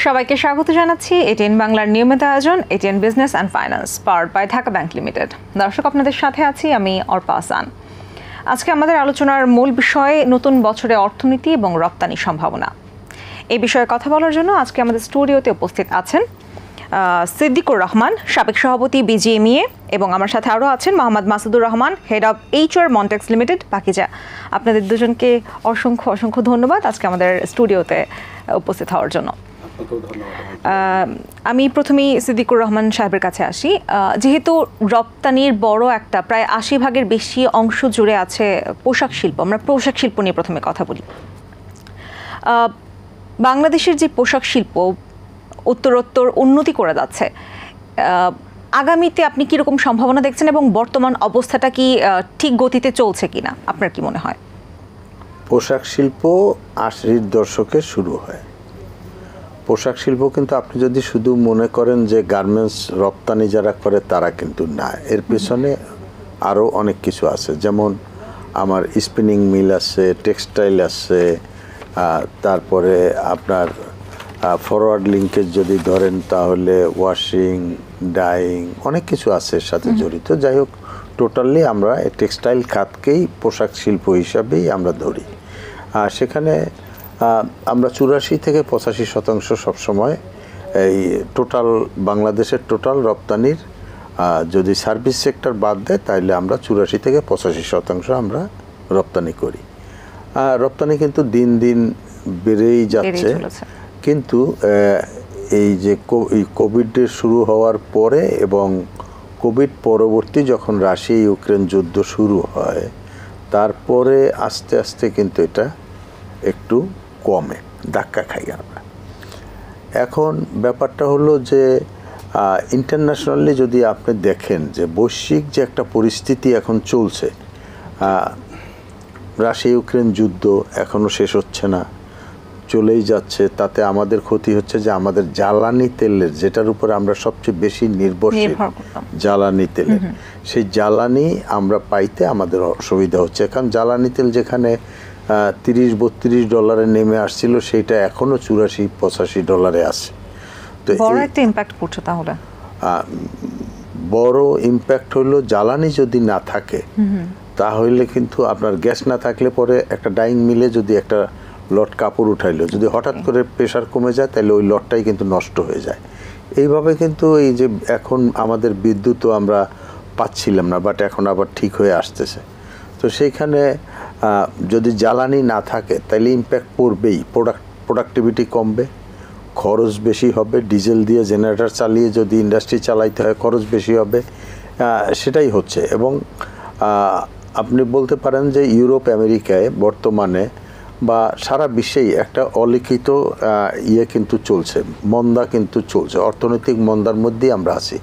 সবাইকে স্বাগত জানাচ্ছি এটিএন বাংলার নিয়মিত আয়োজন ATN business and finance powered by Dhaka bank limited. দর্শক, আপনাদের সাথে আছি আমি অর্পা আসান। আজকে আমাদের আলোচনার মূল বিষয় নতুন বছরে অর্থনীতি এবং রপ্তানি সম্ভাবনা। এই বিষয়ে কথা বলার জন্য আজকে আমাদের স্টুডিওতে উপস্থিত আছেন সিদ্দিকুর রহমান, সাবেক সভাপতি বিজিএমইএ, এবং আমার সাথে আরও আছেন Mohammad Masudur Rahman, head of HR Montex limited Pakiza. আপনাদের দুজনকে অসংখ্য অসংখ্য ধন্যবাদ আজকে আমাদের স্টুডিওতে উপস্থিত হওয়ার জন্য। আমি প্রথমেই সিদ্দিকুর রহমান সাহেবের কাছে আসি। যেহেতু রপ্তানির বড় একটা প্রায় 80% বেশি অংশ জুড়ে আছে পোশাক শিল্প, আমরা পোশাক শিল্প নিয়ে প্রথমে কথা বলি। বাংলাদেশের যে পোশাক শিল্প উত্তরোত্তর উন্নতি করে যাচ্ছে, আগামীতে আপনি কীরকম সম্ভাবনা দেখছেন এবং বর্তমান অবস্থাটা কি ঠিক গতিতে চলছে কিনা আপনার কি মনে হয়? পোশাক শিল্প 80-র দশকে শুরু হয়। পোশাক শিল্প কিন্তু আপনি যদি শুধু মনে করেন যে গার্মেন্টস রপ্তানি যারা করে তারা কিন্তু না, এর পেছনে আরও অনেক কিছু আছে। যেমন আমার স্পিনিং মিল আছে, টেক্সটাইল আছে, তারপরে আপনার ফরওয়ার্ড লিঙ্কেজ যদি ধরেন তাহলে ওয়াশিং, ডাইং, অনেক কিছু আছে এর সাথে জড়িত। যাই হোক, টোটালি আমরা টেক্সটাইল খাতকেই পোশাক শিল্প হিসাবেই আমরা ধরি। আর সেখানে আমরা 84 থেকে 85% সবসময় এই টোটাল বাংলাদেশের টোটাল রপ্তানির যদি সার্ভিস সেক্টর বাদ দেয় তাহলে আমরা 84 থেকে 85% আমরা রপ্তানি করি। রপ্তানি কিন্তু দিন দিন বেড়েই যাচ্ছে, কিন্তু এই যে কোভিডের শুরু হওয়ার পরে এবং কোভিড পরবর্তী যখন রাশিয়া ইউক্রেন যুদ্ধ শুরু হয় তারপরে আস্তে আস্তে কিন্তু এটা একটু কমে, ধাক্কা খাই আমরা। এখন ব্যাপারটা হলো যে ইন্টারন্যাশনালি যদি আপনি দেখেন যে বৈশ্বিক যে একটা পরিস্থিতি এখন চলছে, রাশিয়া ইউক্রেন যুদ্ধ এখনও শেষ হচ্ছে না, চলেই যাচ্ছে। তাতে আমাদের ক্ষতি হচ্ছে যে আমাদের জ্বালানি তেলের, যেটার উপর আমরা সবচেয়ে বেশি নির্ভরশীল, জ্বালানি তেলের, সেই জ্বালানি আমরা পাইতে আমাদের অসুবিধা হচ্ছে। কারণ জ্বালানি তেল যেখানে $30-32 নেমে আসছিল সেটা এখনো $84-85 আছে। তো বড় একটা ইম্প্যাক্ট পড়ছে। তাহলে বড় ইম্প্যাক্ট হলো জ্বালানি যদি না থাকে তাহলে কিন্তু আপনার গ্যাস না থাকলে পরে একটা ডাইং মিলে যদি একটা লট কাপড় উঠাইলো, যদি হঠাৎ করে প্রেশার কমে যায় তাহলে ওই লটটাই কিন্তু নষ্ট হয়ে যায়। এইভাবে কিন্তু এই যে এখন আমাদের বিদ্যুৎও আমরা পাচ্ছিলাম না, বাট এখন আবার ঠিক হয়ে আসতেছে। তো সেইখানে যদি জ্বালানি না থাকে তাহলে ইম্প্যাক্ট পড়বেই, প্রোডাক্টিভিটি কমবে, খরচ বেশি হবে। ডিজেল দিয়ে জেনারেটর চালিয়ে যদি ইন্ডাস্ট্রি চালাইতে হয় খরচ বেশি হবে, সেটাই হচ্ছে। এবং আপনি বলতে পারেন যে ইউরোপ আমেরিকায় বর্তমানে বা সারা বিশ্বেই একটা অলিখিত কিন্তু চলছে, মন্দা কিন্তু চলছে, অর্থনৈতিক মন্দার মধ্যেই আমরা আছি।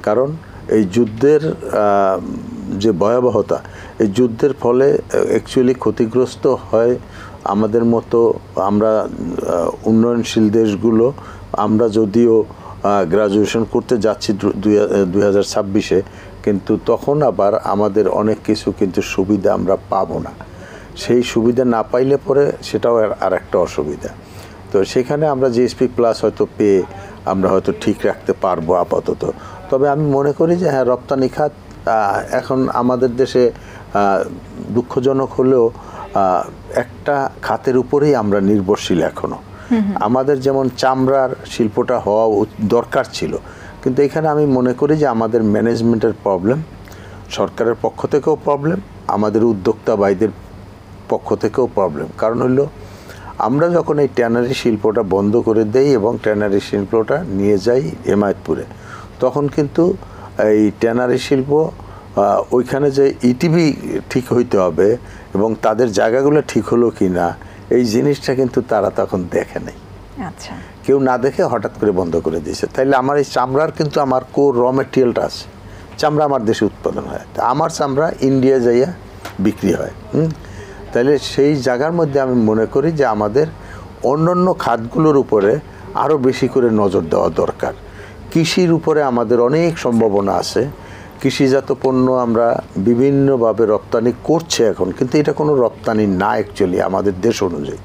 কারণ এই যুদ্ধের যে ভয়াবহতা, এই যুদ্ধের ফলে অ্যাকচুয়ালি ক্ষতিগ্রস্ত হয় আমাদের মতো আমরা উন্নয়নশীল দেশগুলো। আমরা যদিও গ্রাজুয়েশন করতে যাচ্ছি 2026-এ, কিন্তু তখন আবার আমাদের অনেক কিছু কিন্তু সুবিধা আমরা পাবো না। সেই সুবিধা না পাইলে পরে সেটাও আর একটা অসুবিধা। তো সেখানে আমরা জিএসপি প্লাস হয়তো পেয়ে আমরা হয়তো ঠিক রাখতে পারবো আপাতত। তবে আমি মনে করি যে হ্যাঁ, রপ্তানি খাত এখন আমাদের দেশে দুঃখজনক হলেও একটা খাতের উপরেই আমরা নির্ভরশীল এখনো। আমাদের যেমন চামড়ার শিল্পটা হওয়া দরকার ছিল, কিন্তু এখানে আমি মনে করি যে আমাদের ম্যানেজমেন্টের প্রবলেম, সরকারের পক্ষ থেকেও প্রবলেম, আমাদের উদ্যোক্তা ভাইদের পক্ষ থেকেও প্রবলেম। কারণ হলো আমরা যখন এই ট্যানারি শিল্পটা বন্ধ করে দেই এবং ট্যানারি শিল্পটা নিয়ে যাই হেমায়তপুরে, তখন কিন্তু এই ট্যানারি শিল্প ওইখানে যে ইটিভি ঠিক হইতে হবে এবং তাদের জায়গাগুলো ঠিক হলো কি না এই জিনিসটা কিন্তু তারা তখন দেখে নেই। আচ্ছা, কেউ না দেখে হঠাৎ করে বন্ধ করে দিয়েছে। তাইলে আমার এই চামড়ার কিন্তু আমার কোর র মেটেরিয়ালটা আছে, চামড়া আমার দেশে উৎপাদন হয়, তা আমার চামড়া ইন্ডিয়া যাইয়া বিক্রি হয়। তাইলে সেই জায়গার মধ্যে আমি মনে করি যে আমাদের অন্যান্য খাতগুলোর উপরে আরও বেশি করে নজর দেওয়া দরকার। কৃষির উপরে আমাদের অনেক সম্ভাবনা আছে। কৃষিজাত পণ্য আমরা বিভিন্নভাবে রপ্তানি করছে এখন, কিন্তু এটা কোনো রপ্তানি না অ্যাকচুয়ালি আমাদের দেশ অনুযায়ী।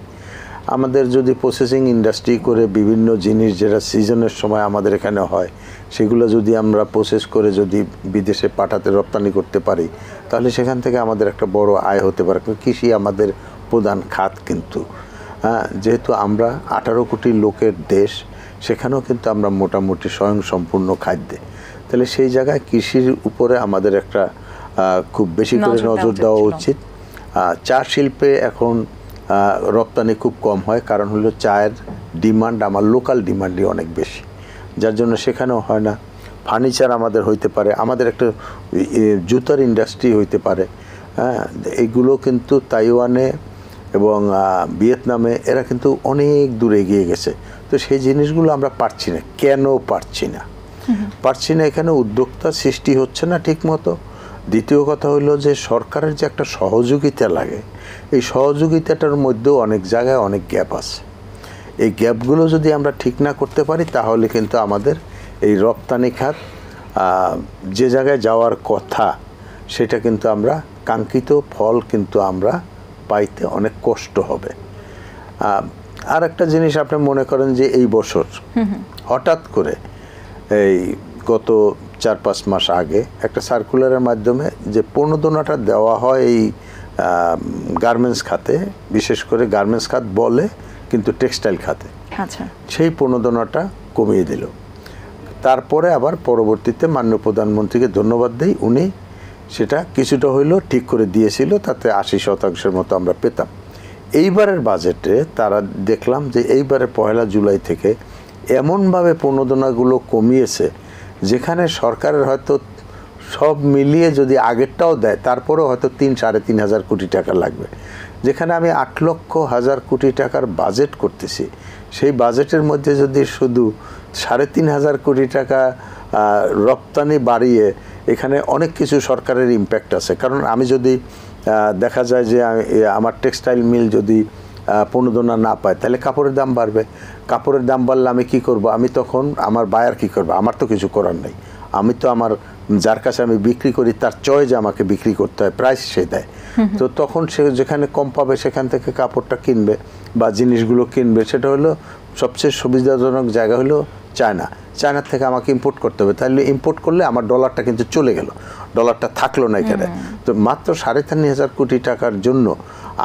আমাদের যদি প্রসেসিং ইন্ডাস্ট্রি করে বিভিন্ন জিনিস যেটা সিজনের সময় আমাদের এখানে হয় সেগুলো যদি আমরা প্রসেস করে যদি বিদেশে পাঠাতে রপ্তানি করতে পারি তাহলে সেখান থেকে আমাদের একটা বড় আয় হতে পারে। কৃষি আমাদের প্রধান খাত কিন্তু, হ্যাঁ, যেহেতু আমরা 18 কোটি লোকের দেশ, সেখানেও কিন্তু আমরা মোটামুটি স্বয়ংসম্পূর্ণ খাদ্যে, তাহলে সেই জায়গায় কৃষির উপরে আমাদের একটা খুব বেশি করে নজর দেওয়া উচিত। চা শিল্পে এখন রপ্তানি খুব কম হয়, কারণ হলো চায়ের ডিমান্ড আমার লোকাল ডিমান্ডই অনেক বেশি, যার জন্য সেখানেও হয় না। ফার্নিচার আমাদের হইতে পারে, আমাদের একটা জুতার ইন্ডাস্ট্রি হইতে পারে, হ্যাঁ, এইগুলো কিন্তু তাইওয়ানে এবং ভিয়েতনামে এরা কিন্তু অনেক দূরে এগিয়ে গেছে। তো সেই জিনিসগুলো আমরা পারছি না। কেন পারছি না? এখানে উদ্যোক্তা সৃষ্টি হচ্ছে না ঠিক মতো। দ্বিতীয় কথা হলো যে সরকারের যে একটা সহযোগিতা লাগে, এই সহযোগিতাটার মধ্যেও অনেক জায়গায় অনেক গ্যাপ আছে। এই গ্যাপগুলো যদি আমরা ঠিক না করতে পারি তাহলে কিন্তু আমাদের এই রপ্তানি খাত যে জায়গায় যাওয়ার কথা সেটা কিন্তু আমরা কাঙ্ক্ষিত ফল কিন্তু আমরা পাইতে অনেক কষ্ট হবে। আর একটা জিনিস আপনি মনে করেন যে এই বছর হঠাৎ করে এই গত 4-5 মাস আগে একটা সার্কুলারের মাধ্যমে যে প্রণোদনাটা দেওয়া হয় এই গার্মেন্টস খাতে, বিশেষ করে গার্মেন্টস খাত বলে কিন্তু টেক্সটাইল খাতে, আচ্ছা, সেই প্রণোদনাটা কমিয়ে দিল। তারপরে আবার পরবর্তীতে মাননীয় প্রধানমন্ত্রীকে ধন্যবাদ দেই, উনি সেটা কিছুটা হইলেও ঠিক করে দিয়েছিল, তাতে 80% মতো আমরা পেতাম। এইবারের বাজেটে তারা দেখলাম যে এইবারে 1 জুলাই থেকে এমনভাবে প্রণোদনাগুলো কমিয়েছে যেখানে সরকারের হয়তো সব মিলিয়ে যদি আগেরটাও দেয় তারপরেও হয়তো 3-3.5 হাজার কোটি টাকা লাগবে। যেখানে আমি 8 লক্ষ হাজার কোটি টাকার বাজেট করতেছি, সেই বাজেটের মধ্যে যদি শুধু 3.5 হাজার কোটি টাকা রপ্তানি বাড়িয়ে, এখানে অনেক কিছু সরকারের ইম্প্যাক্ট আছে। কারণ আমি যদি দেখা যায় যে আমার টেক্সটাইল মিল যদি প্রণোদনা না পায় তাহলে কাপড়ের দাম বাড়বে। কাপড়ের দাম বাড়লে আমি কি করব? আমি তখন আমার বায়ার কি করবে? আমার তো কিছু করার নেই। আমি তো আমার যার কাছে আমি বিক্রি করি তার চয়েজে আমাকে বিক্রি করতে হয়, প্রাইস সে দেয়। তো তখন সে যেখানে কম পাবে সেখান থেকে কাপড়টা কিনবে বা জিনিসগুলো কিনবে। সেটা হলো সবচেয়ে সুবিধাজনক জায়গা হলো চায়নার থেকে আমাকে ইম্পোর্ট করতে হবে। তাহলে ইম্পোর্ট করলে আমার ডলারটা কিন্তু চলে গেল, ডলারটা থাকলো না এখানে। তো মাত্র 3.5 হাজার কোটি টাকার জন্য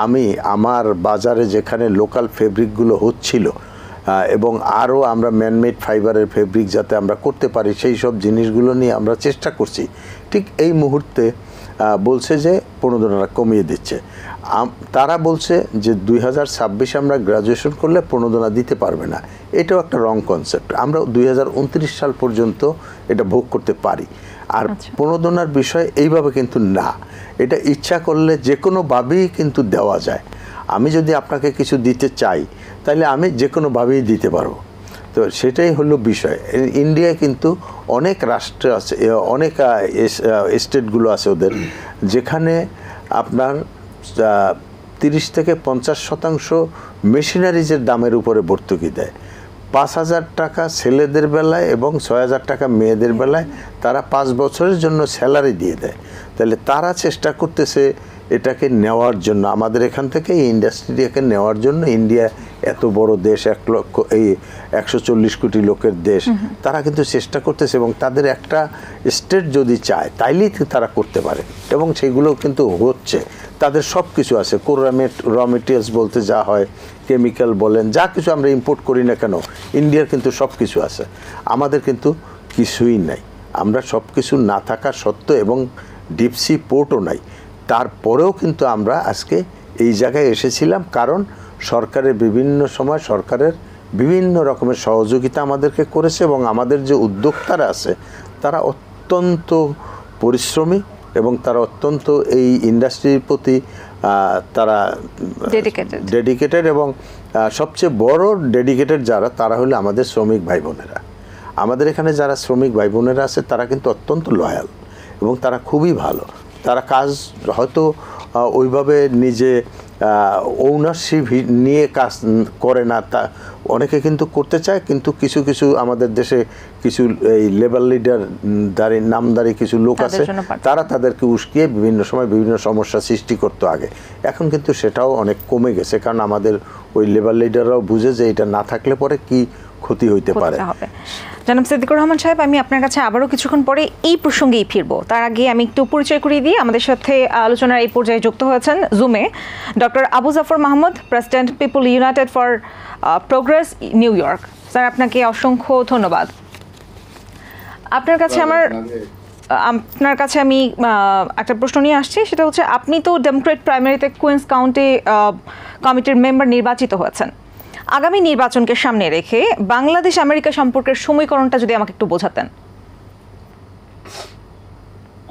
আমি আমার বাজারে যেখানে লোকাল ফেব্রিকগুলো হচ্ছিল এবং আরও আমরা ম্যানমেড ফাইবারের ফেব্রিক যাতে আমরা করতে পারি সেই সব জিনিসগুলো নিয়ে আমরা চেষ্টা করছি। ঠিক এই মুহূর্তে বলছে যে প্রণোদনাটা কমিয়ে দিচ্ছে। তারা বলছে যে 2026 আমরা গ্রাজুয়েশন করলে প্রণোদনা দিতে পারবে না। এটাও একটা রং কনসেপ্ট। আমরা 2029 সাল পর্যন্ত এটা ভোগ করতে পারি। আর প্রণোদনার বিষয় এইভাবে কিন্তু না, এটা ইচ্ছা করলে যে কোনোভাবেই কিন্তু দেওয়া যায়। আমি যদি আপনাকে কিছু দিতে চাই তাহলে আমি যে কোনোভাবেই দিতে পারবো। তো সেটাই হলো বিষয়। ইন্ডিয়ায় কিন্তু অনেক রাষ্ট্র আছে, অনেক স্টেটগুলো আছে ওদের, যেখানে আপনার 30 থেকে 50% মেশিনারিজের দামের উপরে ভর্তুকি দেয়। 5,000 টাকা ছেলেদের বেলায় এবং 6,000 টাকা মেয়েদের বেলায় তারা 5 বছরের জন্য স্যালারি দিয়ে দেয়। তাহলে তারা চেষ্টা করতেছে এটাকে নেওয়ার জন্য, আমাদের এখান থেকে এই ইন্ডাস্ট্রিটাকে নেওয়ার জন্য। ইন্ডিয়া এত বড় দেশ, 140 কোটি লোকের দেশ, তারা কিন্তু চেষ্টা করতেছে এবং তাদের একটা স্টেট যদি চায় তাইলেই তারা করতে পারে এবং সেগুলো কিন্তু হচ্ছে। তাদের সব কিছু আছে, র মেটেরিয়ালস বলতে যা হয়, কেমিক্যাল বলেন, যা কিছু আমরা ইম্পোর্ট করি না কেন, ইন্ডিয়ার কিন্তু সব কিছু আছে। আমাদের কিন্তু কিছুই নাই। আমরা সব কিছু না থাকা সত্ত্বেও এবং ডিপসি পোর্টও নাই, তারপরেও কিন্তু আমরা আজকে এই জায়গায় এসেছিলাম, কারণ সরকারের বিভিন্ন সময় সরকারের বিভিন্ন রকমের সহযোগিতা আমাদেরকে করেছে এবং আমাদের যে উদ্যোক্তারা আছে তারা অত্যন্ত পরিশ্রমী এবং তারা অত্যন্ত এই ইন্ডাস্ট্রির প্রতি তারা ডেডিকেটেড এবং সবচেয়ে বড় ডেডিকেটেড যারা, তারা হলো আমাদের শ্রমিক ভাই বোনেরা। আমাদের এখানে যারা শ্রমিক ভাই বোনেরা আছে তারা কিন্তু অত্যন্ত লয়াল এবং তারা খুবই ভালো। তারা কাজ হয়তো ওইভাবে নিজে ওনারশিপ নিয়ে কাজ করে না, তা অনেকে কিন্তু করতে চায়, কিন্তু কিছু কিছু আমাদের দেশে কিছু এই লেবার লিডার নামদারি কিছু লোক আছে, তারা তাদেরকে উস্কিয়ে বিভিন্ন সময় বিভিন্ন সমস্যা সৃষ্টি করতো আগে। এখন কিন্তু সেটাও অনেক কমে গেছে, কারণ আমাদের ওই লেবার লিডাররাও বুঝে যে এটা না থাকলে পরে কি ক্ষতি হইতে পারে। জনাব সিদ্দিকুর রহমান সাহেব, আমি আপনার কাছে আবারও কিছুক্ষণ পরে এই প্রসঙ্গেই ফিরবো। তার আগে আমি একটু পরিচয় করিয়ে দিই। আমাদের সাথে আলোচনার এই পর্যায়ে যুক্ত হয়েছেন জুমে doctor Abu Jafar Mahmud, president people united for progress, New York. Sir, আপনাকে অসংখ্য ধন্যবাদ। আপনার কাছে আমি একটা প্রশ্ন নিয়ে আসছি, সেটা হচ্ছে আপনি তো ডেমোক্রেট প্রাইমারিতে কুইন্স কাউন্টি কমিটির মেম্বার নির্বাচিত হয়েছেন। আগামী নির্বাচনকে সামনে রেখে বাংলাদেশ আমেরিকা সম্পর্কের সমীকরণটা যদি আমাকে একটু বোঝাতেন।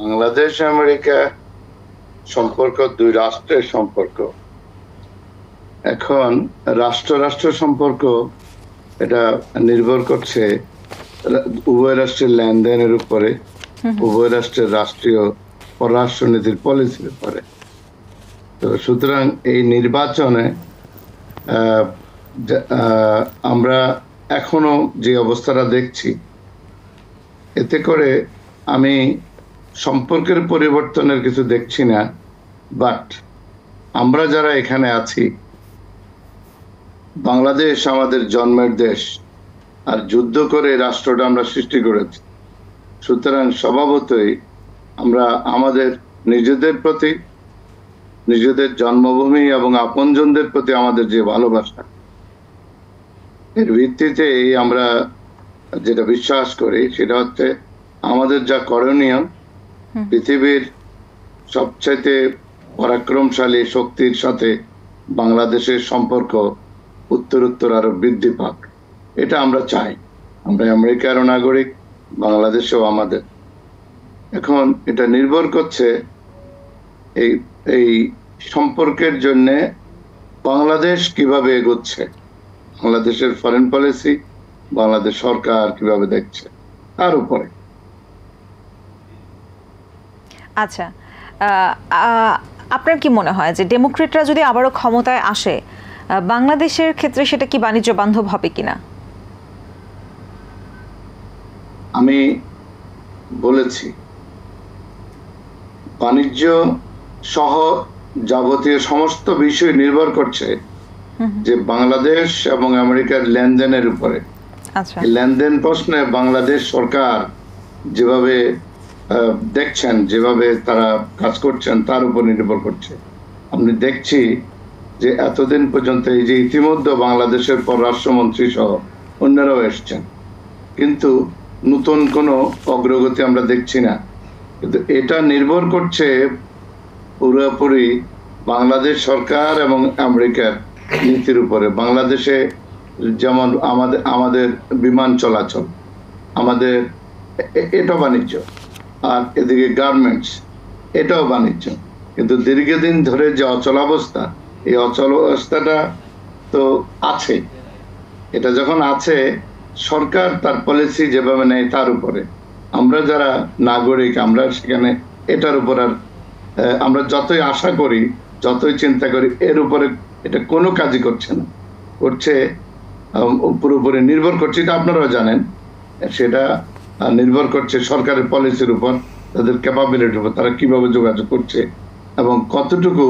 বাংলাদেশ আমেরিকা সম্পর্ক দুই রাষ্ট্রের সম্পর্ক। এখন রাষ্ট্র সম্পর্ক এটা নির্ভর করছে উভয় রাষ্ট্রের লেনদেনের উপরে, উভয় রাষ্ট্রের রাষ্ট্রীয় পররাষ্ট্রনীতির পলিসির উপরে। তো সুতরাং এই নির্বাচনে আমরা এখনো যে অবস্থাটা দেখছি, এতে করে আমি সম্পর্কের পরিবর্তনের কিছু দেখছি না। বাট আমরা যারা এখানে আছি, বাংলাদেশ আমাদের জন্মের দেশ, আর যুদ্ধ করে রাষ্ট্রটা আমরা সৃষ্টি করেছি। সুতরাং স্বভাবতই আমরা আমাদের নিজেদের প্রতি, নিজেদের জন্মভূমি এবং আপনজনদের প্রতি আমাদের যে ভালোবাসা, এর ভিত্তিতেই আমরা যেটা বিশ্বাস করি সেটা হচ্ছে আমাদের যা করণীয়, পৃথিবীর সবচাইতে পরাক্রমশালী শক্তির সাথে বাংলাদেশের সম্পর্ক উত্তরোত্তর আরো বৃদ্ধি পাক, এটা আমরা চাই। আমরা আমেরিকারও নাগরিক, বাংলাদেশেও আমাদের। এখন এটা নির্ভর করছে এই সম্পর্কের জন্য বাংলাদেশ কিভাবে এগোচ্ছে, বাংলাদেশের ফরেন পলিসি, বাংলাদেশ সরকার কিভাবে দেখছে তার উপরে। আচ্ছা, আপনার কি মনে হয় যে ডেমোক্রেটরা যদি আবারও ক্ষমতায় আসে, বাংলাদেশের ক্ষেত্রে সেটা কি বাণিজ্য বান্ধব হবে কিনা? আমি বলেছি, বাণিজ্য সহ যাবতীয় সমস্ত বিষয় নির্ভর করছে যে বাংলাদেশ এবং আমেরিকার লেনদেনের উপরে। লেনদেন প্রশ্নে বাংলাদেশ সরকার যেভাবে দেখছেন, যেভাবে তারা কাজ করছেন, তার উপর নির্ভর করছে। আমি দেখছি যে এতদিন পর্যন্ত এই যে ইতিমধ্যে বাংলাদেশের পররাষ্ট্রমন্ত্রী সহ অন্যরাও এসছেন, কিন্তু নতুন কোনো অগ্রগতি আমরা দেখছি না। কিন্তু এটা নির্ভর করছে পুরোপুরি বাংলাদেশ সরকার এবং আমেরিকার নীতির উপরে। বাংলাদেশে যেমন আমাদের বিমান চলাচল, আমাদের এটা বাণিজ্য, আর এদিকে গার্মেন্টস, এটাও বাণিজ্য। কিন্তু দীর্ঘদিন ধরে যে অচলাবস্থা, এই অচলাবস্থাটা তো আছে। এটা যখন আছে, সরকার তার পলিসি যেভাবে নেয় তার উপরে। আমরা যারা নাগরিক, আমরা সেখানে এটার উপর আর আমরা যতই আশা করি, যতই চিন্তা করি, এর উপরে এটা কোনো কাজই করছে না। করছে পুরোপুরি নির্ভর করছে, এটা আপনারাও জানেন, সেটা নির্ভর করছে সরকারের পলিসির উপর, তাদের ক্যাপাবিলিটির উপর, তারা কিভাবে যোগাযোগ করছে এবং কতটুকু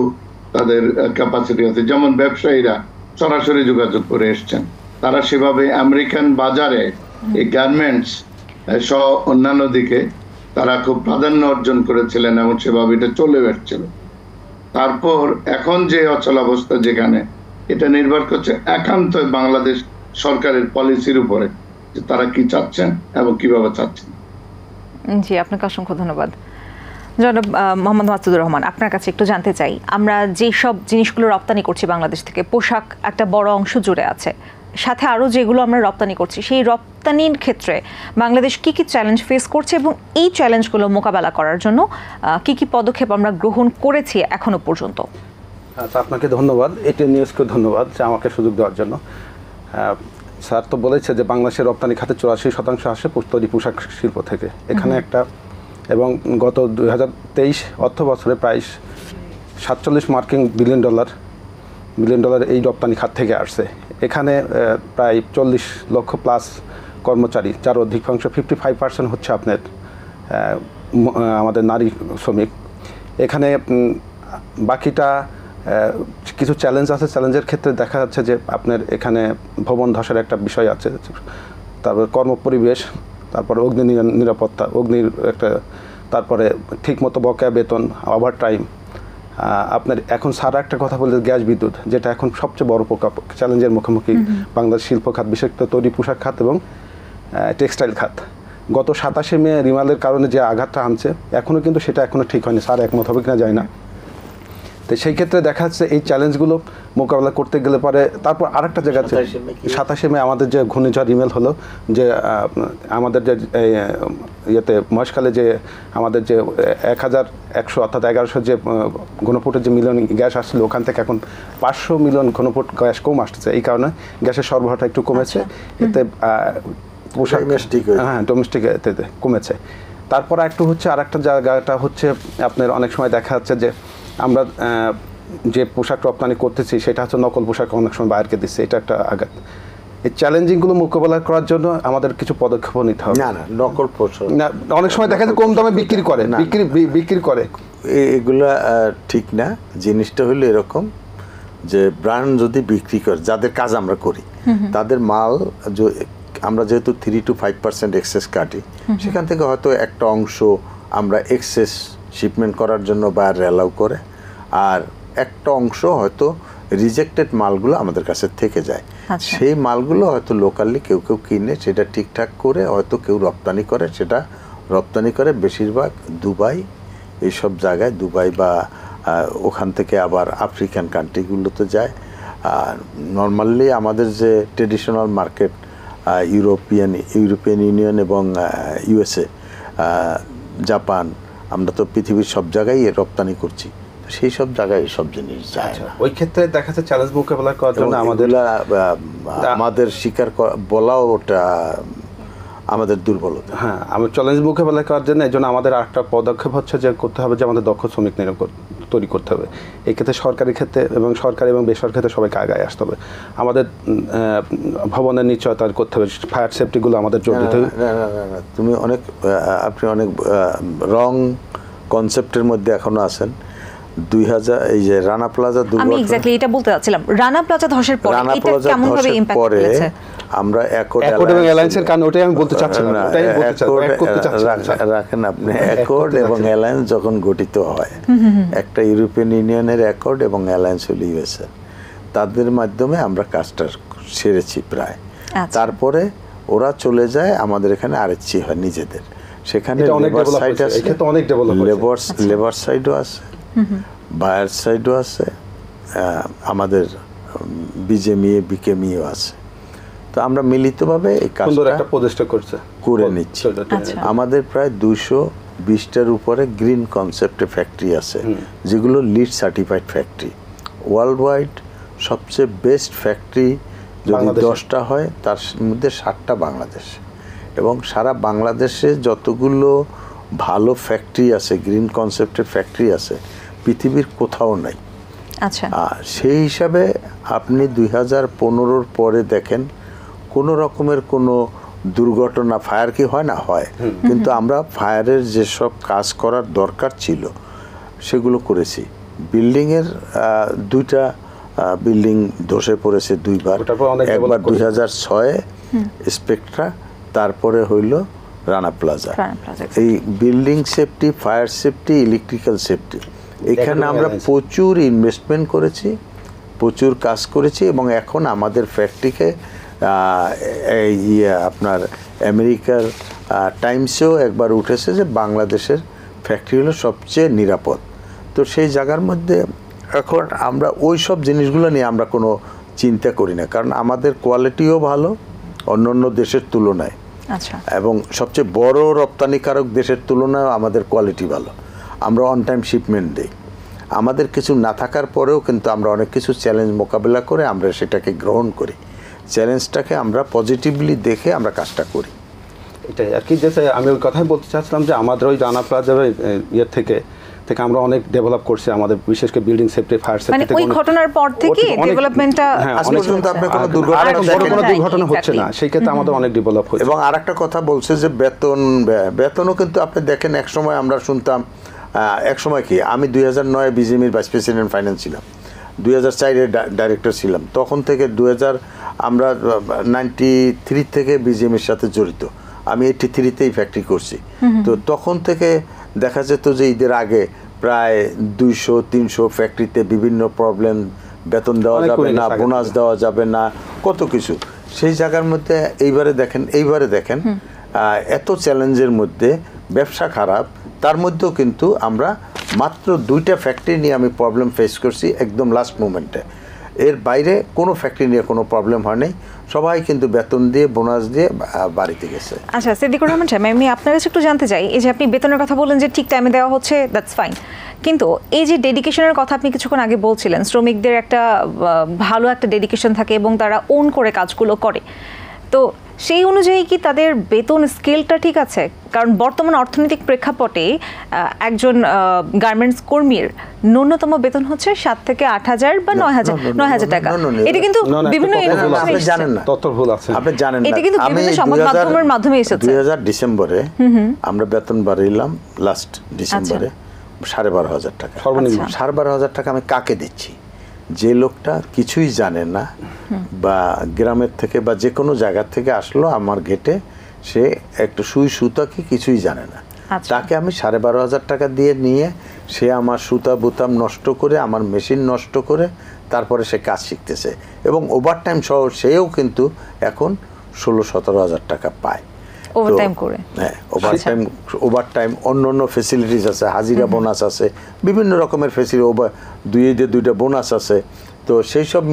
তাদের ক্যাপাসিটি আছে। যেমন ব্যবসায়ীরা সরাসরি যোগাযোগ করে এসছেন, তারা সেভাবে আমেরিকান বাজারে এই গার্মেন্টস সহ অন্যান্য দিকে তারা খুব প্রাধান্য অর্জন করেছিলেন এবং সেভাবে এটা চলে এসেছিল। তারপর এখন যে অচলাবস্থা যেখানে, এটা নির্ভর করছে একান্ত বাংলাদেশ সরকারের পলিসির উপরে, যে তারা কি চাচ্ছেন এবং কিভাবে চাচ্ছেন। জি, আপনাকে অসংখ্য ধন্যবাদ। জনাব মোহাম্মদ মাসুদুর রহমান, আপনার কাছে একটু জানতে চাই, আমরা যেসব জিনিসগুলো রপ্তানি করছি বাংলাদেশ থেকে, পোশাক একটা বড় অংশ জুড়ে আছে, সাথে আরও যেগুলো আমরা রপ্তানি করছি, সেই রপ্তানির ক্ষেত্রে বাংলাদেশ কি কি চ্যালেঞ্জ ফেস করছে এবং এই চ্যালেঞ্জগুলো মোকাবেলা করার জন্য কি কি পদক্ষেপ আমরা গ্রহণ করেছি এখনো পর্যন্ত? আচ্ছা, আপনাকে ধন্যবাদ, এটি নিউজকে ধন্যবাদ যে আমাকে সুযোগ দেওয়ার জন্য। স্যার তো বলেছে যে বাংলাদেশের রপ্তানি খাতে 84% আসে তৈরি পোশাক শিল্প থেকে। এখানে একটা, এবং গত 2023 অর্থ বছরে প্রায় $47 বিলিয়ন মিলিয়ন ডলার এই রপ্তানি খাত থেকে আসছে। এখানে প্রায় 40 লক্ষ প্লাস কর্মচারী, যার অধিকাংশ 55% হচ্ছে আপনার আমাদের নারী শ্রমিক। এখানে বাকিটা কিছু চ্যালেঞ্জ আছে। চ্যালেঞ্জের ক্ষেত্রে দেখা যাচ্ছে যে আপনার এখানে ভবন ধসের একটা বিষয় আছে, তারপর কর্মপরিবেশ, তারপরে অগ্নি নিরাপত্তা, অগ্নির একটা, তারপরে ঠিকমতো বকেয়া বেতন, ওভার টাইম। আপনার এখন সারা একটা কথা বলতে গ্যাস বিদ্যুৎ, যেটা এখন সবচেয়ে বড় চ্যালেঞ্জের মুখোমুখি বাংলাদেশ শিল্প খাত, বিশেষ করে তৈরি পোশাক খাত এবং টেক্সটাইল খাত। গত 27 মে রিমালের কারণে যে আঘাতটা আনছে, এখনও কিন্তু সেটা এখনও ঠিক হয়নি। স্যার একমত হবে কিনা যায় না। তো সেই ক্ষেত্রে দেখা যাচ্ছে এই চ্যালেঞ্জগুলো মোকাবেলা করতে গেলে পরে, তারপর আরেকটা জায়গা আছে 27 মে আমাদের যে ঘূর্ণিঝড় রিমেল হলো, যে আমাদের যে ইয়েতে মহেশখালে যে আমাদের যে 1100 অর্থাৎ 1100 যে ঘনফুটের যে মিলিয়ন গ্যাস আসছিল, ওখান থেকে এখন 500 মিলিয়ন ঘনফুট গ্যাস কম আসতেছে। এই কারণে গ্যাসের সরবরাহটা একটু কমেছে। এতে পোশাক ডোমেস্টিক কমেছে। তারপর একটু হচ্ছে আরেকটা জায়গাটা হচ্ছে আপনার অনেক সময় দেখা যাচ্ছে যে আমরা যে পোশাক রপ্তানি করতেছি সেটা হচ্ছে নকল পোশাক অনেক সময় বাইরকে দিচ্ছে। এটা একটা আঘাত। এই চ্যালেঞ্জিংগুলো মোকাবেলা করার জন্য আমাদের কিছু পদক্ষেপ নিতে হবে। না নকল পোশাক না, অনেক সময় দেখা যায় কম দামে বিক্রি করে এগুলা ঠিক না। জিনিসটা হলো এরকম যে ব্র্যান্ড যদি বিক্রি করে, যাদের কাজ আমরা করি, তাদের মাল আমরা যেহেতু 3 to 5% এক্সেস কাটি, সেখান থেকে হয়তো একটা অংশ আমরা এক্সেস শিপমেন্ট করার জন্য বায়ার অ্যালাউ করে, আর একটা অংশ হয়তো রিজেক্টেড মালগুলো আমাদের কাছে থেকে যায়। সেই মালগুলো হয়তো লোকালি কেউ কিনে সেটা ঠিকঠাক করে হয়তো কেউ রপ্তানি করে, সেটা রপ্তানি করে বেশিরভাগ দুবাই, এইসব জায়গায়, দুবাই বা ওখান থেকে আবার আফ্রিকান কান্ট্রিগুলোতে যায়। আর নর্মালি আমাদের যে ট্রেডিশনাল মার্কেট ইউরোপিয়ান ইউনিয়ন এবং ইউএসএ, জাপান, আমরা তো পৃথিবীর সব জায়গায় রপ্তানি করছি, সেই সব জায়গায় সব জিনিস যায়। ওই ক্ষেত্রে দেখা যাচ্ছে চ্যালেঞ্জ মোকাবেলা করার জন্য আমাদের স্বীকার বলাও ওটা আমাদের দুর্বলতা। হ্যাঁ, আমি চ্যালেঞ্জ মোকাবেলা করার জন্য এই জন্য আমাদের আরেকটা পদক্ষেপ হচ্ছে যে করতে হবে যে আমাদের দক্ষ শ্রমিক নিয়োগ তৈরি করতে হবে। এই ক্ষেত্রে সরকারি ক্ষেত্রে এবং সরকারি এবং বেসরকারি ক্ষেত্রে সবাইকে আগায় আসতে হবে। আমাদের ভবনের নিশ্চয়তা করতে হবে, ফায়ার সেফটিগুলো আমাদের জোর দিতে হবে। তুমি আপনি অনেক রং কনসেপ্টের মধ্যে এখনো আছেন। 2000 এই যে রানা প্লাজা দুর্ঘটনা, আমি এক্স্যাক্টলি এটা বলতে যাচ্ছিলাম। রানা প্লাজা ধসের পরে এটা কেমন ভাবে ইমপ্যাক্ট করেছে? আমরা অ্যাকর্ড এবং অ্যালায়েন্সের কারণে ওটাই আমি বলতে চাচ্ছিলাম, ওটাই বলতে চাচ্ছিলাম। রাখেন আপনি, অ্যাকর্ড এবং অ্যালায়েন্স যখন গঠিত হয়, একটা ইউরোপিয়ান ইউনিয়নের অ্যাকর্ড এবং অ্যালায়েন্স হলো ইউএসএ, তাদের মাধ্যমে আমরা কাজটা সেরেছি প্রায়। তারপরে ওরা চলে যায়, আমাদের এখানে আরএইচসি হয় নিজেদের, সেখানে লেবার সাইড আছে, লেবার সাইডও আছে, বায়ার সাইডও আছে, আমাদের বিজেএমইএ বিকেএমইও আছে। তো আমরা মিলিতভাবে এই কাজটা প্রচেষ্টা করে নিচ্ছি। আমাদের প্রায় 220টার উপরে গ্রিন কনসেপ্টে ফ্যাক্টরি আছে, যেগুলো lead certified factory. World wide সবচেয়ে বেস্ট ফ্যাক্টরি যদি 10টা হয়, তার মধ্যে 7টা বাংলাদেশ। এবং সারা বাংলাদেশে যতগুলো ভালো ফ্যাক্টরি আছে, গ্রিন কনসেপ্টের ফ্যাক্টরি আছে, পৃথিবীর কোথাও নাই। আচ্ছা, সেই হিসাবে আপনি 2015-র পরে দেখেন কোনো রকমের কোনো দুর্ঘটনা, ফায়ার কি হয় না হয়, কিন্তু আমরা ফায়ারের যেসব কাজ করার দরকার ছিল সেগুলো করেছি। বিল্ডিংয়ের 2টা বিল্ডিং ধসে পড়েছে 2বার, একবার 2006 স্পেকট্রা, তারপরে হইল রানা প্লাজা। এই building safety, fire safety, electrical safety, এখানে আমরা প্রচুর ইনভেস্টমেন্ট করেছি, প্রচুর কাজ করেছি। এবং এখন আমাদের ফ্যাক্টরিকে আপনার আমেরিকার টাইমসেও একবার উঠেছে যে বাংলাদেশের ফ্যাক্টরি হলো সবচেয়ে নিরাপদ। তো সেই জায়গার মধ্যে এখন আমরা ওই সব জিনিসগুলো নিয়ে আমরা কোনো চিন্তা করি না, কারণ আমাদের কোয়ালিটিও ভালো অন্য দেশের তুলনায়। আচ্ছা, এবং সবচেয়ে বড় রপ্তানিকারক দেশের তুলনায় আমাদের কোয়ালিটি ভালো, আমরা অন টাইম শিপমেন্ট দিই। আমাদের কিছু না থাকার পরেও কিন্তু আমরা অনেক কিছু চ্যালেঞ্জ মোকাবেলা করে আমরা সেটাকে গ্রহণ করি, চ্যালেঞ্জটাকে আমরা পজিটিভলি দেখে আমরা কাজটা করি। এটাই আর কি। যে আমি ওই কথাই বলতে চাচ্ছিলাম যে আমাদের ওই রানা প্লাজার ইয়ের থেকে থেকে আমরা অনেক ডেভেলপ করছি আমাদের বিশেষ করে বিল্ডিং সেফটি, ফায়ার সেফটি মানে ওই ঘটনার পর থেকে ডেভেলপমেন্টটা আজ পর্যন্ত আপনি কোনো দুর্ঘটনা হচ্ছে না, সেই ক্ষেত্রে আমাদের অনেক ডেভেলপ হচ্ছে। এবং আরেকটা কথা বলছে যে বেতনও কিন্তু আপনি দেখেন এক সময় আমরা শুনতাম, এক সময় কি আমি 2009 বিজিএমইর ভাইস প্রেসিডেন্ট ফাইন্যান্স ছিলাম, 2004 ডাইরেক্টর ছিলাম, তখন থেকে আমরা 93 থেকে বিজিএমের সাথে জড়িত, আমি 83তেই ফ্যাক্টরি করছি। তো তখন থেকে দেখা যেত যে ঈদের আগে প্রায় 200-300 ফ্যাক্টরিতে বিভিন্ন প্রবলেম, বেতন দেওয়া যাবে না, বোনাস দেওয়া যাবে না, কত কিছু। সেই জায়গার মধ্যে এইবারে দেখেন এত চ্যালেঞ্জের মধ্যে ব্যবসা খারাপ, তার মধ্যেও কিন্তু আমরা মাত্র 2টা ফ্যাক্টরি নিয়ে আমি প্রবলেম ফেস করছি একদম লাস্ট মোমেন্টে। এর বাইরে কোনো ফ্যাক্টরি নিয়ে কোনো প্রবলেম হয়নি, সবাই কিন্তু বেতন দিয়ে বোনাস দিয়ে বাড়িতে গেছে। আচ্ছা সিদ্দিকুর রহমান সাহেব, আমি আপনার কাছে একটু জানতে চাই, এই যে আপনি বেতনের কথা বললেন যে ঠিক টাইমে দেওয়া হচ্ছে, দ্যাটস ফাইন, কিন্তু এই যে ডেডিকেশনের কথা আপনি কিছুক্ষণ আগে বলছিলেন, শ্রমিকদের একটা ভালো একটা ডেডিকেশন থাকে এবং তারা ওন করে কাজগুলো করে, তো সেই অনুযায়ী কি তাদের বেতন স্কেলটা ঠিক আছে? কারণ বর্তমান অর্থনৈতিক প্রেক্ষাপটে একজন গার্মেন্টস কর্মীর ন্যূনতম বেতন হচ্ছে 7 থেকে 8,000 বা 9,000 টাকা। এটা কিন্তু বিভিন্ন আপনি জানেন না, তত ভুল আছে, আপনি জানেন না। এটা কিন্তু বিভিন্ন সংবাদ মাধ্যমের মাধ্যমে এসেছে। 2000 ডিসেম্বরে আমরা বেতন বাড়াইলাম, লাস্ট ডিসেম্বরে 12,500 টাকা সর্বনিম্ন। 12,500 টাকা আমি কাকে দিচ্ছি? যে লোকটা কিছুই জানে না বা গ্রামের থেকে বা যে কোনো জায়গা থেকে আসলো আমার গেটে, সে একটু সুই সুতা কি কিছুই জানে না, তাকে আমি 12,500 টাকা দিয়ে নিয়ে সে আমার সুতা বুতাম নষ্ট করে, আমার মেশিন নষ্ট করে তারপরে সে কাজ শিখতেছে, এবং ওভারটাইম সহ সেও কিন্তু এখন 16-17,000 টাকা পায় ওভারটাইম করে। হ্যাঁ, ওভারটাইম অন্য ফেসিলিটিস আছে, হাজিরা বোনাস আছে, বিভিন্ন রকমের ফেসিলিটি, 2টা বোনাস আছে, তো সেই সব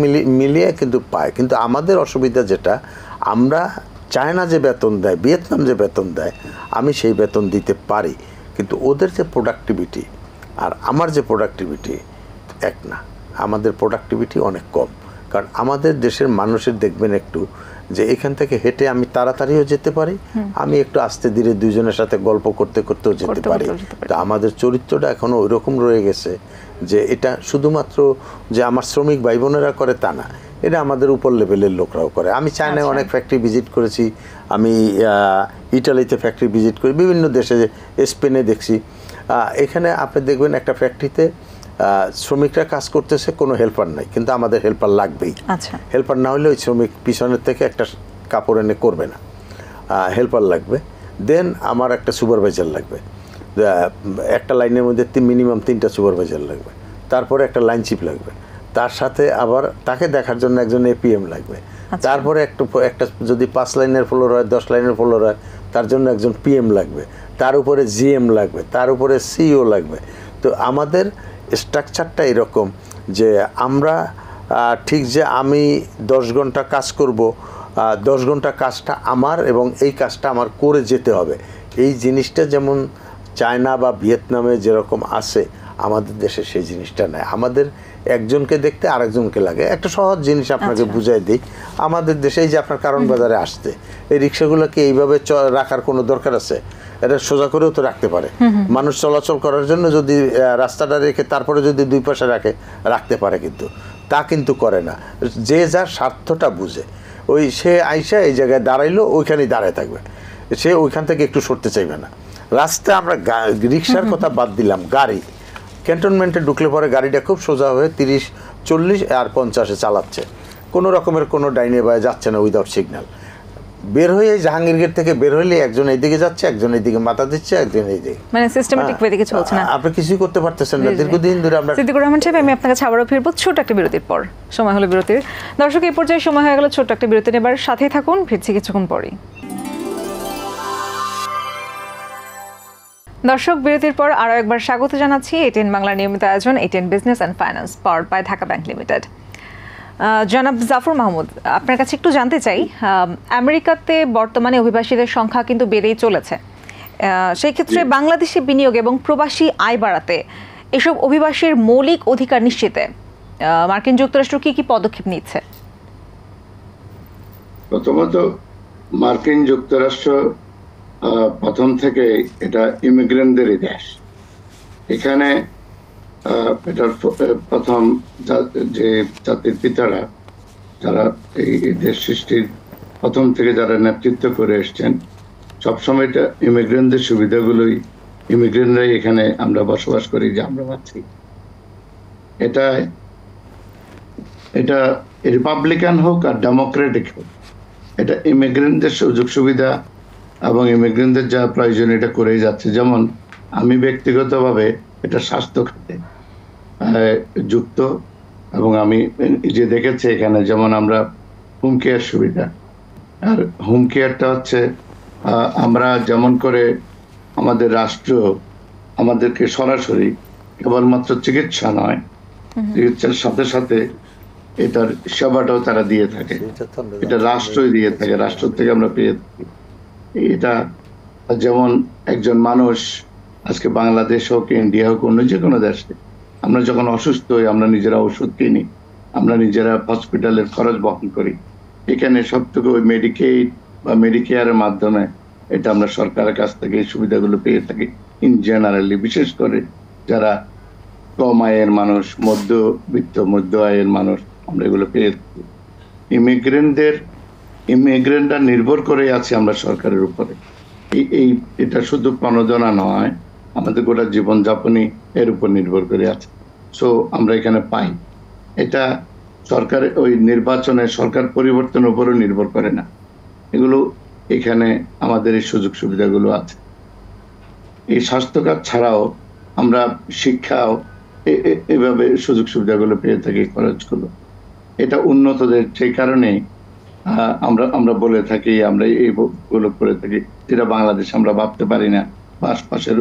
মিলিয়ে কিন্তু পায়। কিন্তু আমাদের অসুবিধা যেটা, আমরা চায়না যে বেতন দেয়, ভিয়েতনাম যে বেতন দেয়, আমি সেই বেতন দিতে পারি, কিন্তু ওদের যে প্রোডাক্টিভিটি আর আমার যে প্রোডাক্টিভিটি এক না, আমাদের প্রোডাক্টিভিটি অনেক কম। কারণ আমাদের দেশের মানুষের দেখবেন একটু যে এখান থেকে হেঁটে আমি তাড়াতাড়িও যেতে পারি, আমি একটু আস্তে ধীরে দুজনের সাথে গল্প করতে করতেও যেতে পারি। তো আমাদের চরিত্রটা এখনো ওই রকম রয়ে গেছে যে এটা শুধুমাত্র যে আমার শ্রমিক ভাই বোনেরা করে তা না, এটা আমাদের উপর লেভেলের লোকরাও করে। আমি চায়নায় অনেক ফ্যাক্টরি ভিজিট করেছি, আমি ইটালিতে ফ্যাক্টরি ভিজিট করি, বিভিন্ন দেশে, স্পেনে দেখছি। এখানে আপনি দেখবেন একটা ফ্যাক্টরিতে শ্রমিকরা কাজ করতেছে, কোনো হেল্পার নাই, কিন্তু আমাদের হেল্পার লাগবেই। হেল্পার না হলে ওই শ্রমিক পিছনের থেকে একটা কাপড় এনে করবে না, হেল্পার লাগবে। দেন আমার একটা সুপারভাইজার লাগবে, একটা লাইনের মধ্যে মিনিমাম 3টা সুপারভাইজার লাগবে, তারপরে একটা লাইন চিফ লাগবে, তার সাথে আবার তাকে দেখার জন্য একজন এপিএম লাগবে, তারপরে একটা যদি 5 লাইনের ফ্লোর হয়, 10 লাইনের ফ্লোর হয়, তার জন্য একজন পিএম লাগবে, তার উপরে জিএম লাগবে, তার উপরে সিইও লাগবে। তো আমাদের স্ট্রাকচারটা এরকম যে আমরা ঠিক যে আমি 10 ঘন্টা কাজ করব, 10 ঘন্টা কাজটা আমার এবং এই কাজটা আমার করে যেতে হবে, এই জিনিসটা যেমন চায়না বা ভিয়েতনামে যেরকম আছে, আমাদের দেশে সেই জিনিসটা নেই। আমাদের একজনকে দেখতে আরেকজনকে লাগে। একটা সহজ জিনিস আপনাকে বুঝাই দিই, আমাদের দেশে যে আপনার কারণ বাজারে আসতে এই রিক্সাগুলোকে এইভাবে রাখার কোনো দরকার আছে? এটা সোজা করেও তো রাখতে পারে, মানুষ চলাচল করার জন্য যদি রাস্তাটা রেখে তারপরে যদি 2 পাশে রাখতে পারে, কিন্তু তা কিন্তু করে না। যে যার স্বার্থটা বুঝে, ওই সে আইসা এই জায়গায় দাঁড়াইলো, ওইখানেই দাঁড়ায় থাকবে, সে ওইখান থেকে একটু সরতে চাইবে না। রাস্তায় আমরা রিক্সার কথা বাদ দিলাম, গাড়ি ক্যান্টনমেন্টে ঢুকলে পরে গাড়িটা খুব সোজা হয়ে 30, 40 আর 50-এ চালাচ্ছে, কোনো রকমের কোনো ডাইনে বায়ে যাচ্ছে না উইদাউট সিগন্যাল। বের হয়ে জাহাঙ্গীর গেট থেকে বের হইলে একজন এইদিকে যাচ্ছে, একজন এইদিকে মাথা দিচ্ছে, একজন এইদিকে, মানে সিস্টেমেটিক ওয়ে দিকে চলছে না, আপনি কিছুই করতে পারতেছেন না দীর্ঘদিন ধরে। আমরা সিদ্দিকুর রহমান সাহেব, আমি আপনার কাছে আবারও ফিরবো ছোট একটা বিরতির পর। সময় হলো বিরতির। দর্শক, এই পর্যায়ে সময় হয়ে গেল ছোট একটা বিরতি নেবার, সাথেই থাকুন, ফিরছি কিছুক্ষণ পরেই। দর্শক, বিরতির পর আরও একবার স্বাগত জানাচ্ছি এটিএন বাংলার নিয়মিত আয়োজন ATN business and finance, powered by Dhaka bank limited. জনাব জাফর মাহমুদ, আপনার কাছে একটু জানতে চাই, আমেরিকাতে বর্তমানে অভিবাসীদের সংখ্যা কিন্তু বেড়েই চলেছে, সেই ক্ষেত্রে বাংলাদেশে বিনিয়োগ এবং প্রবাসী আয় বাড়াতে এসব অভিবাসীর মৌলিক অধিকার নিশ্চিতে মার্কিন যুক্তরাষ্ট্র কি কি পদক্ষেপ নিচ্ছে? প্রথমত, মার্কিন যুক্তরাষ্ট্র প্রথম থেকে এটা ইমিগ্রেন্টদেরই দেশ, এখানে এটার প্রথম যে জাতির পিতারা যারা এই দেশ সৃষ্টির প্রথম থেকে যারা নেতৃত্ব করে এসছেন, সবসময় এটা ইমিগ্রেন্টদের সুবিধাগুলোই, ইমিগ্রেন্টরাই এখানে আমরা বসবাস করি, যে আমরা আছি। এটা রিপাবলিকান হোক আর ডেমোক্রেটিক হোক, এটা ইমিগ্রেন্টদের সুযোগ সুবিধা এবং ইমিগ্রেন্টদের যা প্রয়োজন এটা করেই যাচ্ছে। যেমন আমি ব্যক্তিগতভাবে এটা স্বাস্থ্য খাতে যুক্ত, এবং আমি যে দেখেছি এখানে যেমন আমরা হোম কেয়ার সুবিধা, আর হোম কেয়ারটা হচ্ছে আমরা যেমন করে আমাদের রাষ্ট্র আমাদেরকে সরাসরি কেবলমাত্র চিকিৎসা নয়, চিকিৎসার সাথে সাথে এটার সেবাটাও তারা দিয়ে থাকে, এটা রাষ্ট্রই দিয়ে থাকে, রাষ্ট্র থেকে আমরা পেয়ে থাকি। এটা যেমন একজন মানুষ আজকে বাংলাদেশ হোক, ইন্ডিয়া হোক, অন্য যে কোনো দেশে আমরা যখন অসুস্থ হই আমরা নিজেরা ওষুধ কিনি, আমরা নিজেরা হসপিটালের খরচ বহন করি। এখানে সবটুকু ওই মেডিকেড বা মেডিকেয়ারের মাধ্যমে এটা আমরা সরকারের কাছ থেকে এই সুবিধাগুলো পেয়ে থাকি ইন জেনারেলি। বিশেষ করে যারা কম আয়ের মানুষ, মধ্য আয়ের মানুষ, আমরা এগুলো পেয়ে থাকি। ইমিগ্রেন্টরা নির্ভর করে আছে আমরা সরকারের উপরে। এটা শুধু প্রণোদনা নয়, আমাদের গোটা জীবনযাপনই এর উপর নির্ভর করে আছে। সো আমরা এখানে পাই, এটা সরকার ওই নির্বাচনে সরকার পরিবর্তনের উপরও নির্ভর করে না। এগুলো এখানে আমাদের এই সুযোগ সুবিধাগুলো আছে। এই স্বাস্থ্যখাত ছাড়াও আমরা শিক্ষাও এভাবে সুযোগ সুবিধাগুলো পেয়ে থাকি, খরচগুলো। এটা উন্নতদের সেই কারণেই আমরা বলে থাকি, আমরা এইগুলো করে থাকি যেটা বাংলাদেশ আমরা ভাবতে পারি না, বা আশপাশের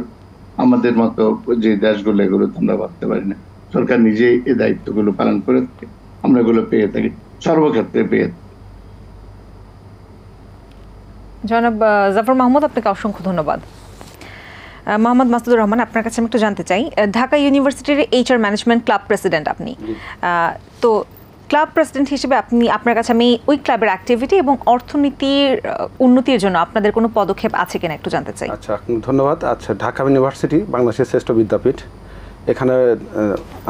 আমাদের মতো যে দেশগুলো এগুলো আমরা ভাবতে পারি না। সরকার নিজেই এই দায়িত্বগুলো পালন করে থাকে, আমরা এগুলো পেয়ে থাকি, সর্বক্ষেত্রে পেয়ে থাকি। জনাব জাফর মাহমুদ, আপনাকে অসংখ্য ধন্যবাদ। মোহাম্মদ মাসুদুর রহমান, আপনার কাছে আমি একটু জানতে চাই, ঢাকা ইউনিভার্সিটির এইচআর ম্যানেজমেন্ট ক্লাব প্রেসিডেন্ট আপনি, তো ক্লাব প্রেসিডেন্ট হিসেবে আপনার কাছে আমি ওই ক্লাবের অ্যাক্টিভিটি এবং অর্থনীতির উন্নতির জন্য আপনাদের কোনো পদক্ষেপ আছে কিনা একটু জানতে চাই। আচ্ছা, ধন্যবাদ। আচ্ছা, ঢাকা ইউনিভার্সিটি বাংলাদেশের শ্রেষ্ঠ বিদ্যাপীঠ। এখানে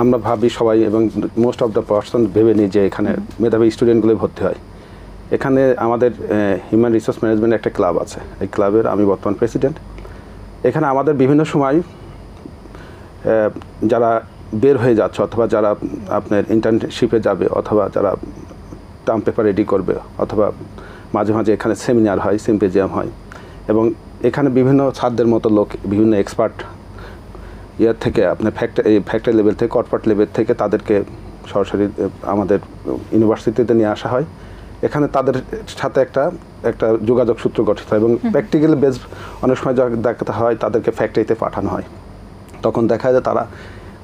আমরা ভাবি সবাই, এবং মোস্ট অফ দ্য পার্সন ভেবে নিই যে এখানে মেধাবী স্টুডেন্টগুলো ভর্তি হয়। এখানে আমাদের হিউম্যান রিসোর্স ম্যানেজমেন্ট একটা ক্লাব আছে, এই ক্লাবের আমি বর্তমান প্রেসিডেন্ট। এখানে আমাদের বিভিন্ন সময় যারা বের হয়ে যাচ্ছে, অথবা যারা আপনার ইন্টার্নশিপে যাবে, অথবা যারা টার্ম পেপার রেডি করবে, অথবা মাঝে মাঝে এখানে সেমিনার হয়, সিম্পোজিয়াম হয়, এবং এখানে বিভিন্ন ছাত্রদের মতো লোক, বিভিন্ন এক্সপার্ট ইয়ার থেকে আপনার ফ্যাক্টরি লেভেল থেকে, কর্পোরেট লেভেল থেকে তাদেরকে সরাসরি আমাদের ইউনিভার্সিটিতে নিয়ে আসা হয়। এখানে তাদের সাথে একটা যোগাযোগ সূত্র গঠিত হয়, এবং প্র্যাকটিক্যালি বেস অনেক সময় দেখাতে হয়, তাদেরকে ফ্যাক্টরিতে পাঠানো হয়। তখন দেখা যায় তারা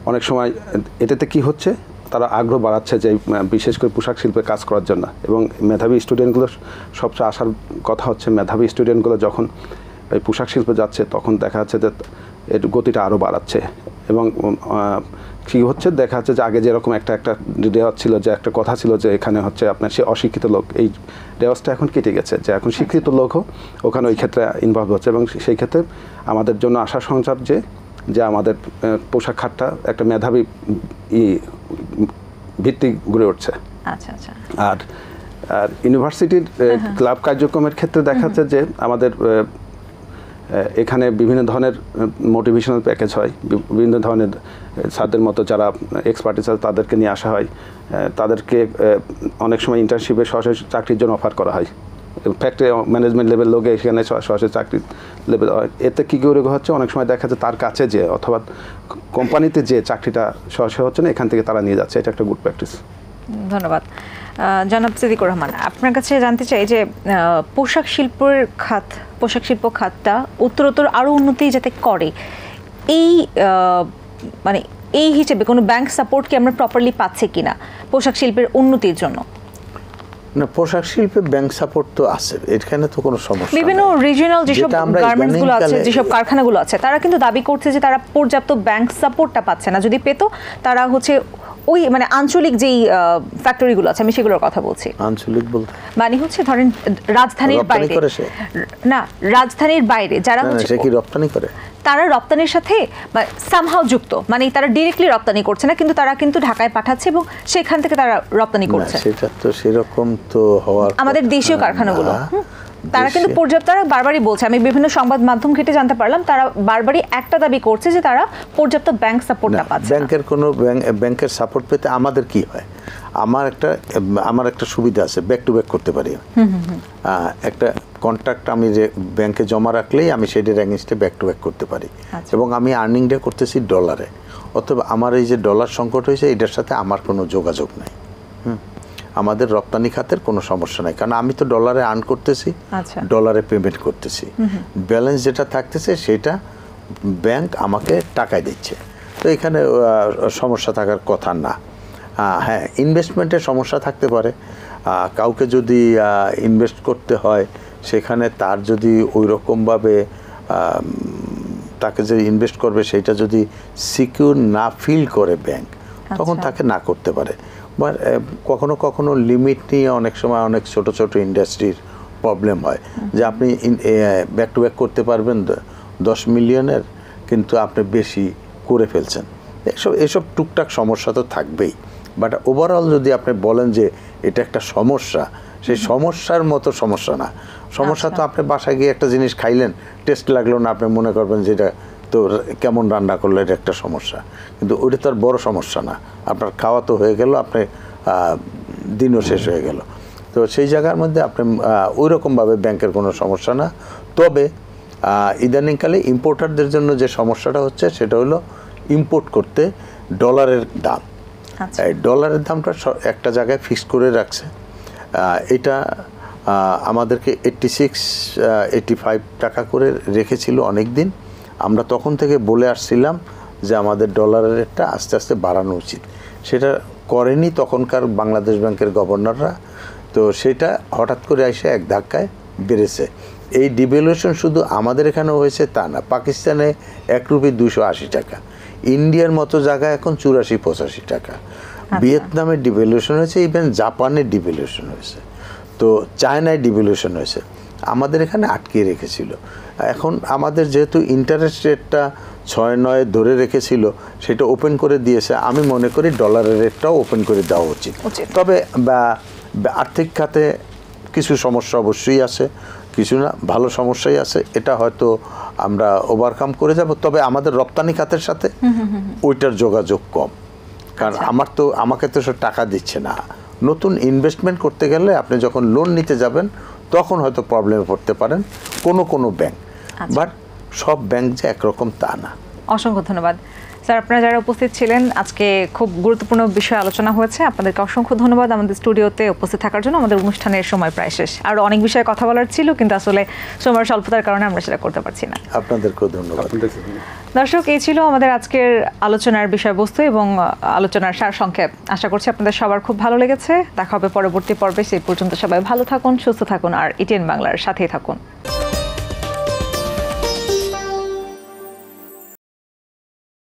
অনেক সময় এটাতে কি হচ্ছে, তারা আগ্রহ বাড়াচ্ছে যে বিশেষ করে পোশাক শিল্পে কাজ করার জন্য। এবং মেধাবী স্টুডেন্টগুলো সবচেয়ে আসার কথা হচ্ছে, মেধাবী স্টুডেন্টগুলো যখন এই পোশাক শিল্পে যাচ্ছে তখন দেখা যাচ্ছে যে এর গতিটা আরও বাড়াচ্ছে। এবং কী হচ্ছে, দেখা যাচ্ছে যে আগে যেরকম একটা রেওয়াজ ছিল, যে একটা কথা ছিল যে এখানে হচ্ছে আপনার সে অশিক্ষিত লোক, এই রেওয়াজটা এখন কেটে গেছে, যে এখন শিক্ষিত লোকও ওখানে ওই ক্ষেত্রে ইনভলভ হচ্ছে। এবং সেই ক্ষেত্রে আমাদের জন্য আশা সংচাপ যে আমাদের পোশাক খাতটা একটা মেধাবী ভিত্তি গড়ে উঠছে। আচ্ছা আচ্ছা। আর ইউনিভার্সিটির ক্লাব কার্যক্রমের ক্ষেত্রে দেখা যাচ্ছে যে আমাদের এখানে বিভিন্ন ধরনের মোটিভেশনাল প্যাকেজ হয়, বিভিন্ন ধরনের ছাত্রদের মতো যারা এক্সপার্টিস আছে তাদেরকে নিয়ে আসা হয়, তাদেরকে অনেক সময় ইন্টার্নশিপে সরাসরি চাকরির জন্য অফার করা হয়। ফ্যাক্টরি ম্যানেজমেন্ট লেভেল লোকে এখানে সরাসরি চাকরি লেভেল হয়। এতে কী করে হচ্ছে, অনেক সময় দেখা যাচ্ছে তার কাছে যে অথবা কোম্পানিতে যে চাকরিটা সরাসরি হচ্ছে না, এখান থেকে তারা নিয়ে যাচ্ছে। এটা একটা গুড প্র্যাকটিস। ধন্যবাদ। জনাব সিদ্দিকুর রহমান, আপনার কাছে জানতে চাই যে পোশাক শিল্প খাতটা উত্তরোত্তর আরও উন্নতি যাতে করে, এই হিসেবে কোনো ব্যাংক সাপোর্ট কি আমরা প্রপারলি পাচ্ছি কিনা পোশাক শিল্পের উন্নতির জন্য? না, পোশাক শিল্পে ব্যাংক সাপোর্ট তো আছে, এখানে তো কোনো সমস্যা। বিভিন্ন রিজিওনাল যেসব গার্মেন্টসগুলো আছে, যেসব কারখানাগুলো আছে, তারা কিন্তু দাবি করছে যে তারা পর্যাপ্ত ব্যাংক সাপোর্টটা পাচ্ছে না। যদি পেত তারা হচ্ছে ওই মানে আঞ্চলিক যেই ফ্যাক্টরিগুলো আছে আমি সেগুলোর কথা বলছি। আঞ্চলিক বলতে মানে হচ্ছে ধরেন রাজধানীর বাইরে না, রাজধানীর বাইরে যারা হচ্ছে সে কি রপ্তানি করে, তারা রপ্তানির সাথে সামহাও যুক্ত, মানে তারা ডিরেক্টলি রপ্তানি করছে না, কিন্তু তারা কিন্তু ঢাকায় পাঠাচ্ছে এবং সেখান থেকে তারা রপ্তানি করছে। সেটা তো সেরকম তো হওয়ার আমাদের দেশীয় কারখানাগুলো তারা কিন্তু পর্যাপ্ত, তারা বারবারই বলছে, আমি বিভিন্ন সংবাদ মাধ্যম ঘেটে জানতে পারলাম, তারা বারবারই একটা দাবি করছে যে তারা পর্যাপ্ত ব্যাংক সাপোর্টটা পাচ্ছে। ব্যাংকের কোনো ব্যাংকের সাপোর্ট পেতে আমাদের কি হয়, আমার একটা সুবিধা আছে, ব্যাক টু ব্যাক করতে পারি। একটা কন্ট্রাক্ট আমি ব্যাংকে জমা রাখলেই আমি সেটার এগেইনস্টে ব্যাক টু ব্যাক করতে পারি, এবং আমি আর্নিংটা করতেছি ডলারে। অথবা আমার এই যে ডলার সংকট হয়েছে এটার সাথে আমার কোনো যোগাযোগ নাই। আমাদের রপ্তানি খাতের কোনো সমস্যা নাই, কারণ আমি তো ডলারে আর্ন করতেছি, ডলারে পেমেন্ট করতেছি, ব্যালেন্স যেটা থাকতেছে সেটা ব্যাংক আমাকে টাকায় দিচ্ছে। তো এখানে সমস্যা থাকার কথা না। হ্যাঁ, ইনভেস্টমেন্টের সমস্যা থাকতে পারে। কাউকে যদি ইনভেস্ট করতে হয় সেখানে তার যদি ওই রকমভাবে তাকে যে ইনভেস্ট করবে সেটা যদি সিকিউর না ফিল করে ব্যাংক, তখন তাকে না করতে পারে। বা কখনো কখনো লিমিট নিয়ে অনেক সময় অনেক ছোট ছোট ইন্ডাস্ট্রির প্রবলেম হয়, যে আপনি ব্যাক টু ব্যাক করতে পারবেন 10 মিলিয়নের, কিন্তু আপনি বেশি করে ফেলছেন। এসব টুকটাক সমস্যা তো থাকবেই। বাট ওভারঅল যদি আপনি বলেন যে এটা একটা সমস্যা, সেই সমস্যার মতো সমস্যা না। সমস্যা তো আপনি বাসায় গিয়ে একটা জিনিস খাইলেন, টেস্ট লাগলো না, আপনি মনে করবেন যে এটা তো কেমন রান্না করলে এটা একটা সমস্যা, কিন্তু ওটা তো আর বড় সমস্যা না। আপনার খাওয়া তো হয়ে গেল, আপনি দিনও শেষ হয়ে গেল। তো সেই জায়গার মধ্যে আপনি ওই রকমভাবে ব্যাংকের কোনো সমস্যা না। তবে ইদানিংকালে ইম্পোর্টারদের জন্য যে সমস্যাটা হচ্ছে সেটা হলো ইম্পোর্ট করতে ডলারের দাম। এই ডলারের দামটা একটা জায়গায় ফিক্স করে রাখছে। এটা আমাদেরকে 86-85 টাকা করে রেখেছিল অনেক দিন। আমরা তখন থেকে বলে আসছিলাম যে আমাদের ডলারের রেটটা আস্তে আস্তে বাড়ানো উচিত। সেটা করেনি তখনকার বাংলাদেশ ব্যাংকের গভর্নররা। তো সেটা হঠাৎ করে এসে এক ধাক্কায় বেড়েছে। এই ডিভ্যালুয়েশন শুধু আমাদের এখানেও হয়েছে তা না, পাকিস্তানে 1 রুপি 280 টাকা, ইন্ডিয়ার মতো জায়গায় এখন 84-85 টাকা। ভিয়েতনামে ডিভ্যালুয়েশন হয়েছে, ইভেন জাপানে ডিভ্যালুয়েশন হয়েছে, তো চায়নায় ডিভ্যালুয়েশন হয়েছে। আমাদের এখানে আটকে রেখেছিল। এখন আমাদের যেহেতু ইন্টারেস্ট রেটটা 6-9 ধরে রেখেছিল, সেটা ওপেন করে দিয়েছে। আমি মনে করি ডলারের রেটটাও ওপেন করে দেওয়া উচিত। তবে আর্থিক খাতে কিছু সমস্যা অবশ্যই আছে, কিছু না ভালো সমস্যাই আছে, এটা হয়তো আমরা ওভারকাম করে যাব। তবে আমাদের রপ্তানি খাতের সাথে ওইটার যোগাযোগ কম, কারণ আমাকে তো সব টাকা দিচ্ছে না। নতুন ইনভেস্টমেন্ট করতে গেলে আপনি যখন লোন নিতে যাবেন তখন হয়তো প্রবলেমে পড়তে পারেন কোনো ব্যাংক, বাট সব ব্যাংক যে একরকম তা না। অসংখ্য ধন্যবাদ স্যার, আপনারা যারা উপস্থিত ছিলেন, আজকে খুব গুরুত্বপূর্ণ বিষয়ে আলোচনা হয়েছে। আপনাদেরকে অসংখ্য ধন্যবাদ আমাদের স্টুডিওতে উপস্থিত থাকার জন্য। আমাদের অনুষ্ঠানের সময় প্রায় শেষ, আর অনেক বিষয়ে কথা বলার ছিল, কিন্তু আসলে সময়ের স্বল্পতার কারণে আমরা সেটা করতে পারছি না। আপনাদেরকেও ধন্যবাদ। দর্শক, এই ছিল আমাদের আজকের আলোচনার বিষয়বস্তু এবং আলোচনার সারসংক্ষেপ। আশা করছি আপনাদের সবার খুব ভালো লেগেছে। দেখা হবে পরবর্তী পর্বে। সেই পর্যন্ত সবাই ভালো থাকুন, সুস্থ থাকুন, আর এটিএন বাংলার সাথেই থাকুন।